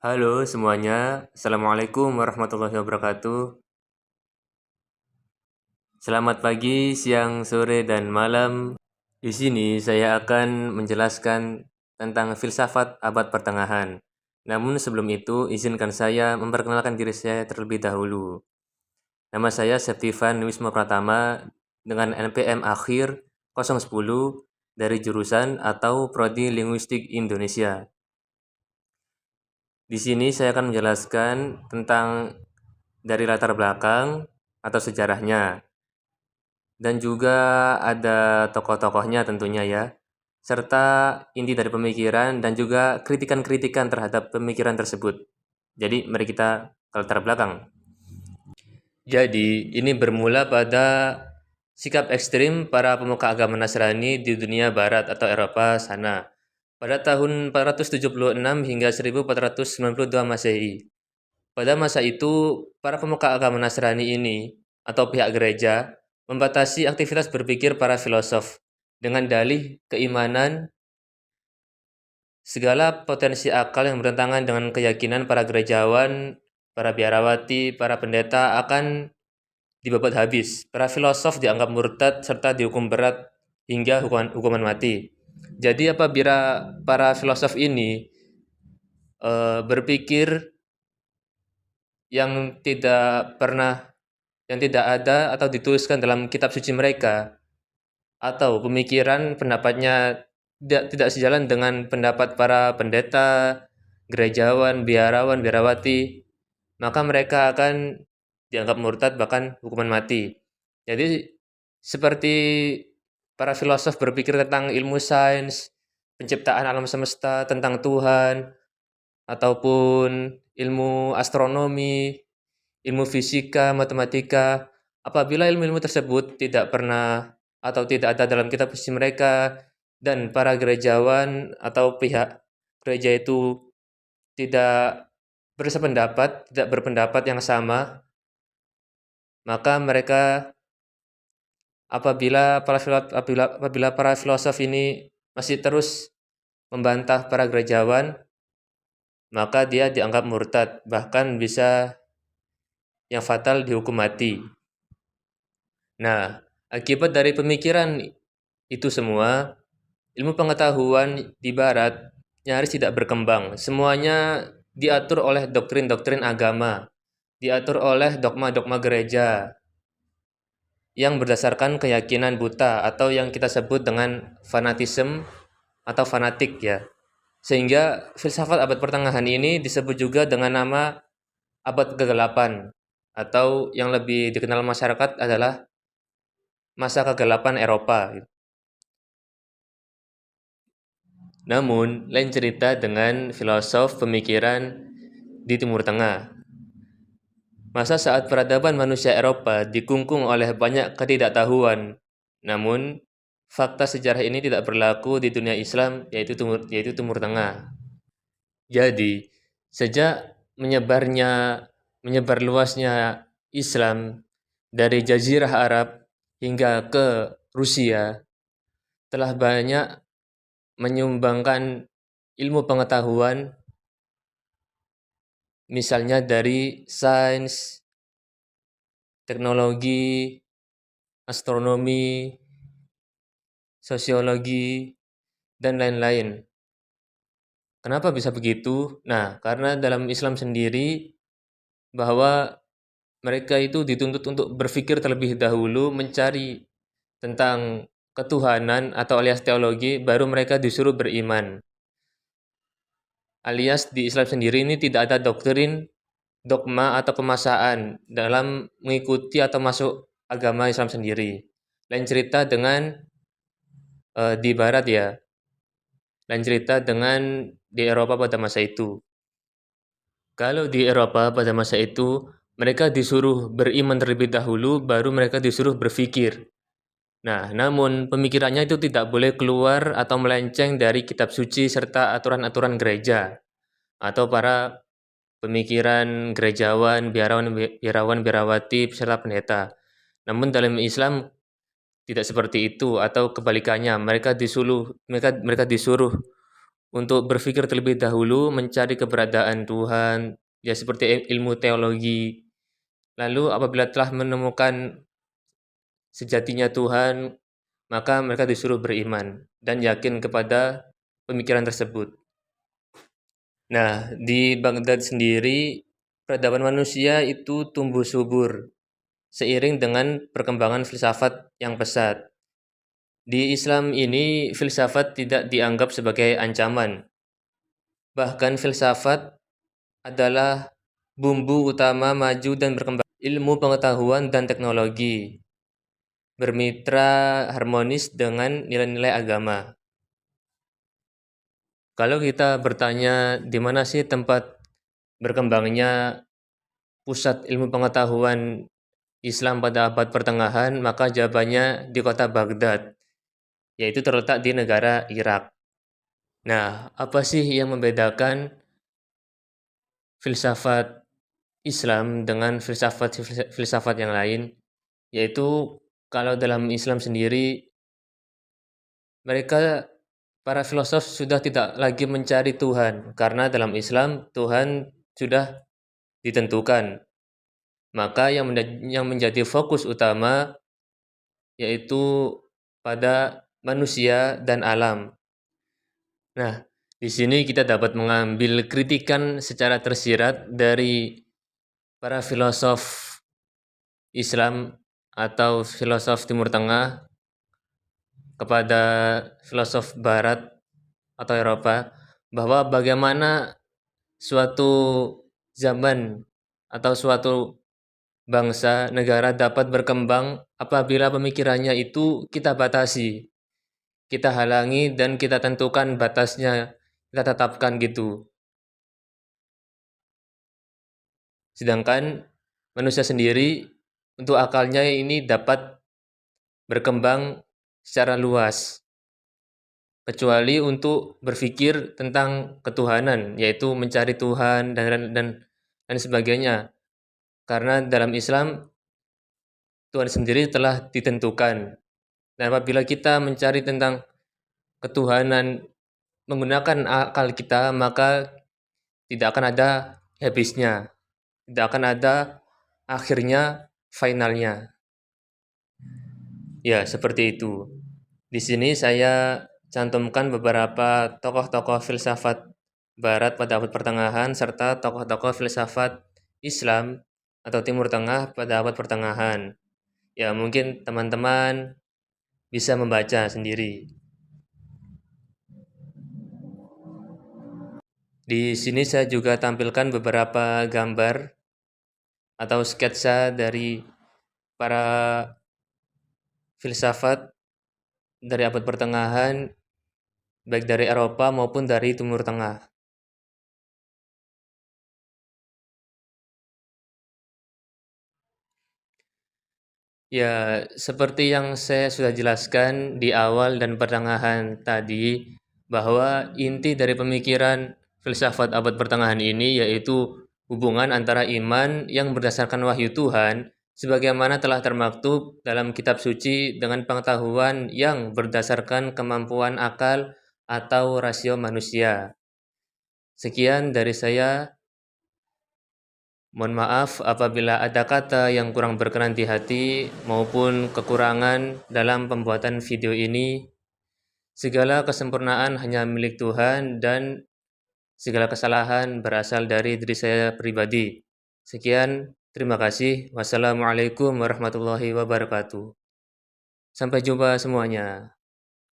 Halo semuanya, Assalamualaikum warahmatullahi wabarakatuh. Selamat pagi, siang, sore, dan malam. Di sini saya akan menjelaskan tentang filsafat abad pertengahan. Namun sebelum itu, izinkan saya memperkenalkan diri saya terlebih dahulu. Nama saya Septivan Wisma Pratama dengan NPM akhir 010 dari jurusan atau Prodi Linguistik Indonesia. Di sini saya akan menjelaskan tentang dari latar belakang atau sejarahnya, dan juga ada tokoh-tokohnya tentunya ya, serta inti dari pemikiran dan juga kritikan-kritikan terhadap pemikiran tersebut. Jadi mari kita ke latar belakang. Jadi ini bermula pada sikap ekstrim para pemuka agama Nasrani di dunia barat atau Eropa sana pada tahun 476 hingga 1492 Masehi. Pada masa itu, para pemuka agama Nasrani ini, atau pihak gereja, membatasi aktivitas berpikir para filosof dengan dalih keimanan segala potensi akal yang bertentangan dengan keyakinan para gerejawan, para biarawati, para pendeta akan dibabat habis. Para filosof dianggap murtad serta dihukum berat hingga hukuman mati. Jadi apabila para filosof ini berpikir yang tidak pernah yang tidak ada atau dituliskan dalam kitab suci mereka, atau pemikiran pendapatnya tidak sejalan dengan pendapat para pendeta, gerejawan, biarawan, biarawati, maka mereka akan dianggap murtad bahkan hukuman mati. Jadi seperti para filosof berpikir tentang ilmu sains, penciptaan alam semesta, tentang Tuhan, ataupun ilmu astronomi, ilmu fisika, matematika, apabila ilmu-ilmu tersebut tidak pernah atau tidak ada dalam kitab suci mereka, dan para gerejawan atau pihak gereja itu tidak bersependapat, tidak berpendapat yang sama, maka mereka apabila para filosof ini masih terus membantah para gerejawan, maka dia dianggap murtad, bahkan bisa yang fatal dihukum mati. Nah, akibat dari pemikiran itu semua, ilmu pengetahuan di barat nyaris tidak berkembang. Semuanya diatur oleh doktrin-doktrin agama, diatur oleh dogma-dogma gereja yang berdasarkan keyakinan buta atau yang kita sebut dengan fanatisme atau fanatik ya. Sehingga filsafat abad pertengahan ini disebut juga dengan nama abad kegelapan, atau yang lebih dikenal masyarakat adalah masa kegelapan Eropa. Namun, lain cerita dengan filosof pemikiran di Timur Tengah. Masa saat peradaban manusia Eropa dikungkung oleh banyak ketidaktahuan. Namun, fakta sejarah ini tidak berlaku di dunia Islam, yaitu Timur Tengah. Jadi, sejak menyebar luasnya Islam dari Jazirah Arab hingga ke Rusia, telah banyak menyumbangkan ilmu pengetahuan, misalnya dari sains, teknologi, astronomi, sosiologi, dan lain-lain. Kenapa bisa begitu? Nah, karena dalam Islam sendiri bahwa mereka itu dituntut untuk berpikir terlebih dahulu, mencari tentang ketuhanan atau alias teologi, baru mereka disuruh beriman. Alias di Islam sendiri ini tidak ada doktrin, dogma atau pemaksaan dalam mengikuti atau masuk agama Islam sendiri. Lain cerita dengan di Barat ya. Lain cerita dengan di Eropa pada masa itu. Kalau di Eropa pada masa itu, mereka disuruh beriman terlebih dahulu, baru mereka disuruh berpikir. Nah, namun pemikirannya itu tidak boleh keluar atau melenceng dari kitab suci serta aturan-aturan gereja atau para pemikiran gerejawan, biarawan, biarawati, serta pendeta. Namun dalam Islam tidak seperti itu, atau kebalikannya, mereka disuruh untuk berpikir terlebih dahulu mencari keberadaan Tuhan, ya seperti ilmu teologi. Lalu apabila telah menemukan sejatinya Tuhan, maka mereka disuruh beriman dan yakin kepada pemikiran tersebut. Nah, di Baghdad sendiri, peradaban manusia itu tumbuh subur seiring dengan perkembangan filsafat yang pesat. Di Islam ini, filsafat tidak dianggap sebagai ancaman. Bahkan filsafat adalah bumbu utama maju dan berkembang ilmu pengetahuan dan teknologi, bermitra harmonis dengan nilai-nilai agama. Kalau kita bertanya di mana sih tempat berkembangnya pusat ilmu pengetahuan Islam pada abad pertengahan, maka jawabannya di kota Baghdad, yaitu terletak di negara Irak. Nah, apa sih yang membedakan filsafat Islam dengan filsafat yang lain? Yaitu kalau dalam Islam sendiri, mereka para filosof sudah tidak lagi mencari Tuhan, karena dalam Islam Tuhan sudah ditentukan. Maka yang menjadi fokus utama yaitu pada manusia dan alam. Nah, di sini kita dapat mengambil kritikan secara tersirat dari para filosof Islam atau filosof Timur Tengah kepada filosof Barat atau Eropa, bahwa bagaimana suatu zaman atau suatu bangsa, negara dapat berkembang apabila pemikirannya itu kita batasi, kita halangi dan kita tentukan batasnya, kita tetapkan gitu. Sedangkan manusia sendiri untuk akalnya ini dapat berkembang secara luas, kecuali untuk berpikir tentang ketuhanan, yaitu mencari Tuhan dan sebagainya. Karena dalam Islam Tuhan sendiri telah ditentukan. Dan apabila kita mencari tentang ketuhanan menggunakan akal kita, maka tidak akan ada habisnya, tidak akan ada akhirnya, finalnya. Ya, seperti itu. Di sini saya cantumkan beberapa tokoh-tokoh filsafat Barat pada abad pertengahan serta tokoh-tokoh filsafat Islam atau Timur Tengah pada abad pertengahan. Ya, mungkin teman-teman bisa membaca sendiri. Di sini saya juga tampilkan beberapa gambar atau sketsa dari para filsafat dari abad pertengahan, baik dari Eropa maupun dari Timur Tengah. Ya, seperti yang saya sudah jelaskan di awal dan pertengahan tadi, bahwa inti dari pemikiran filsafat abad pertengahan ini yaitu hubungan antara iman yang berdasarkan wahyu Tuhan, sebagaimana telah termaktub dalam kitab suci dengan pengetahuan yang berdasarkan kemampuan akal atau rasio manusia. Sekian dari saya. Mohon maaf apabila ada kata yang kurang berkenan di hati maupun kekurangan dalam pembuatan video ini. Segala kesempurnaan hanya milik Tuhan dan segala kesalahan berasal dari diri saya pribadi. Sekian, terima kasih. Wassalamualaikum warahmatullahi wabarakatuh. Sampai jumpa semuanya.